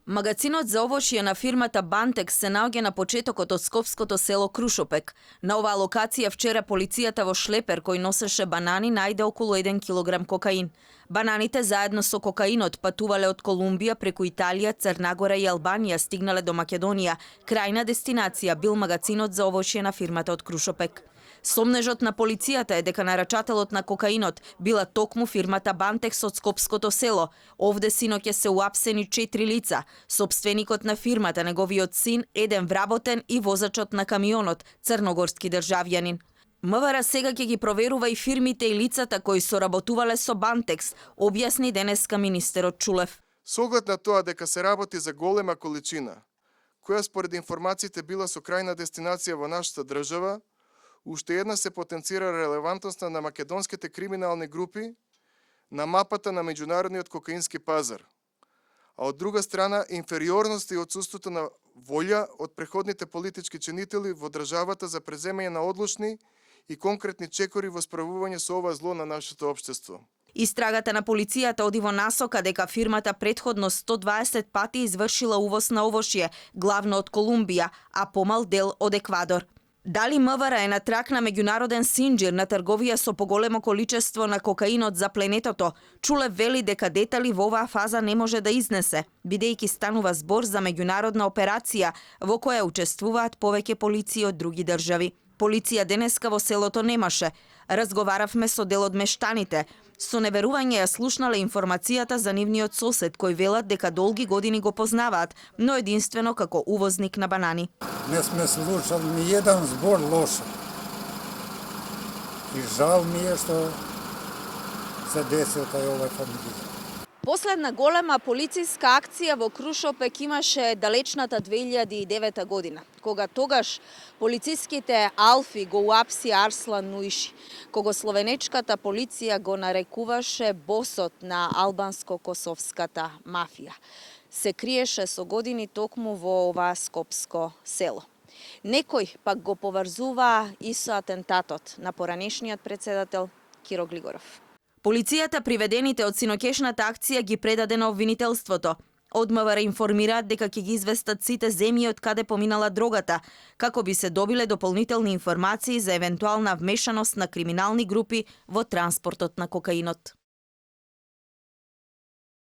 Магазинот за овошје на фирмата Бантекс се наоѓа на почетокот од скопското село Крушопек. На оваа локација вчера полицијата во шлепер кој носеше банани најде околу 1 килограм кокаин. Бананите заедно со кокаинот патувале од Колумбија преку Италија, Црна Гора и Албанија, стигнале до Македонија. Крајна дестинација бил магазинот за овошје на фирмата од Крушопек. Сомнежот на полицијата е дека нарачателот на кокаинот била токму фирмата Бантекс од скопското село. Овде синоќа се уапсени 4 лица: сопственикот на фирмата, неговиот син, еден вработен и возачот на камионот, црногорски државјанин. МВР сега ќе ги проверува и фирмите и лицата кои соработувале со Бантекс, објасни денеска министерот Чулев. Со оглед на тоа дека се работи за голема количина, која според информациите била со крајна дестинација во нашата држава, уште една се потенцира релевантноста на македонските криминални групи на мапата на меѓународниот кокаински пазар. А од друга страна, инфериорност и отсуството на волја од преходните политички чинители во државата за преземање на одлучни и конкретни чекори во справување со ова зло на нашето општество. Истрагата на полицијата оди во насока дека фирмата претходно 120 пати извршила увоз на овошје, главно од Колумбија, а помал дел од Еквадор. Дали МВР е на трак на меѓународен синџир на трговија со поголемо количество на кокаинот за пленетото, Чулев вели дека детали во оваа фаза не може да изнесе, бидејќи станува збор за меѓународна операција во која учествуваат повеќе полиции од други држави. Полиција денеска во селото немаше. Разговаравме со дел од мештаните. Со неверување ја слушнале информацијата за нивниот сосед, кој велат дека долги години го познаваат, но единствено како увозник на банани. Не сме слушали ни еден збор лошо. И жал ми е што се десил кај овај фамилија. Последна голема полициска акција во Крушопек имаше далечната 2009 година, кога тогаш полициските алфи го уапси Арслан Нуиши, кого словенечката полиција го нарекуваше босот на албанско-косовската мафија. Се криеше со години токму во ова скопско село. Некој пак го поврзува и со атентатот на поранешниот председател Киро Глигоров. Полицијата приведените од синоќешната акција ги предаде на обвинителството. Од МВР информираат дека ќе ги известат сите земји од каде поминала дрогата, како би се добиле дополнителни информации за евентуална вмешаност на криминални групи во транспортот на кокаинот.